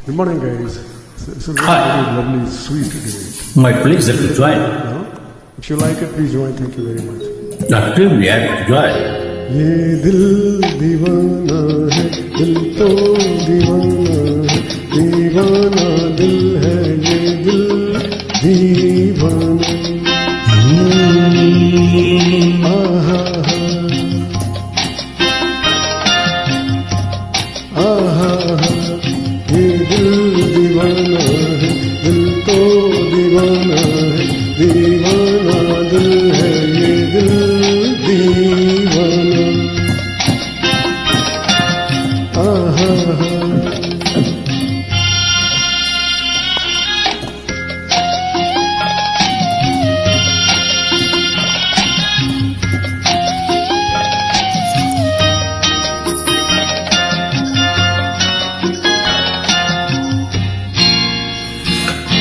Good morning, guys. It's a very, Hi. very lovely, sweet day. My pleasure to join. If you like it, please join. Thank you very much. Dr. We are joy. ये दिल दीवाना है, दिल तो दीवाना है, दीवाना दिल है, ये दिल दीवाना। आहा आहा ये दिल दीवाना है, दिल तो दीवाना है, दीवाना दिल है, ये दिल दीवाना। आहा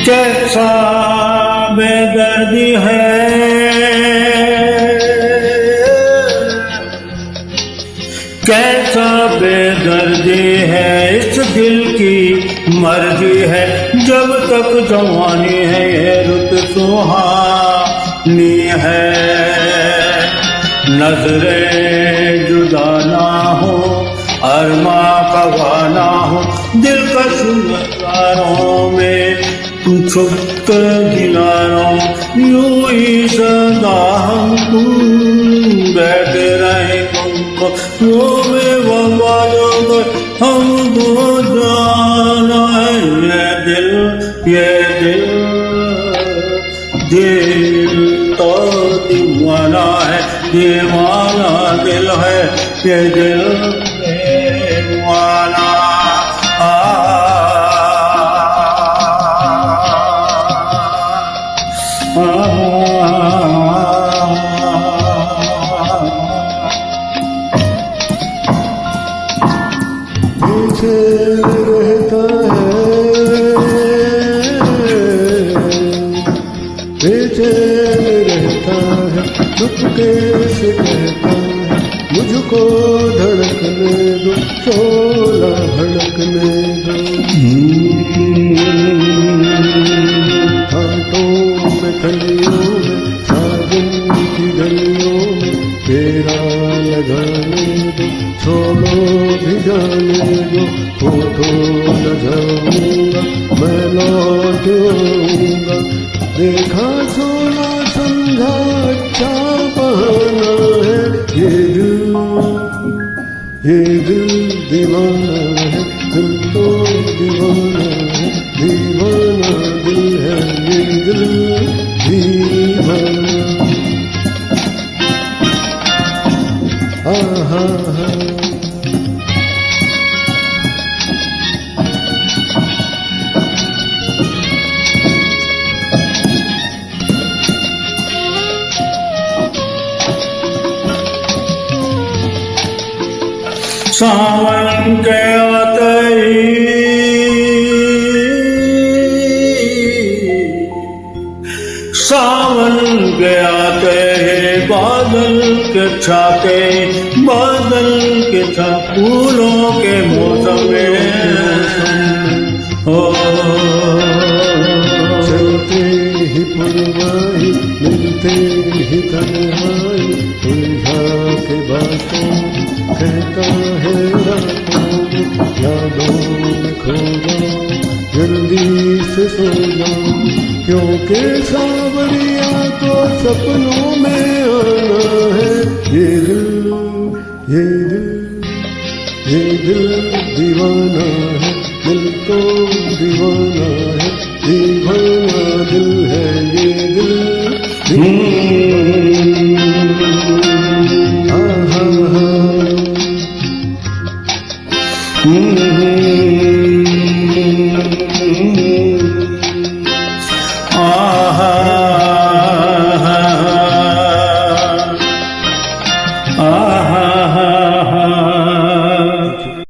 कैसा बेदर्दी है, कैसा बेदर्दी है, इस दिल की मर्जी है। जब तक जवानी है ये रुत सुहानी है, नजरें जुदा ना हो, अरमा कवा ना हो, दिल का सुनकारों में छुप कर दिलारों, यूं ही सदा हम तुम बैठे रहे तुमको, यूं में वफाओं हम दो जाना है। ये दिल तो दीवाना है, दीवाना दिल है, ये दिल दीवाना। पीछे रहता है, पीछे रहता है, चुपके से कहता है, मुझको धड़कने दो, शोला भड़कने दो। हाथों में कलियों में, सावन की गलियों में, तेरा लगाने दो, छोड़ो भी जाने दो, तो न जाऊंगा, मैं लौट आऊंगा। देखा सोना समझा अच्छा बहाना है, ये दिल दीवाना है, दिल तो दीवाना है, दीवाना दिल है, ये दिल दीवाना। आहा सावन के आते सावन के आते हैं, बादल के छाते, बादल के छा फूलों के मौसम में हो। चलते ही पुरवाई, मिलते ही तन्हाई, उलझा के बातों कहता है रातों में, यादों में खो जाओ, जल्दी से सो जाओ, क्योंकि सावरिया को सपनों में आना है। ये दिल दीवाना है, दिल तो दीवाना है, दीवाना दिल है, ये दिल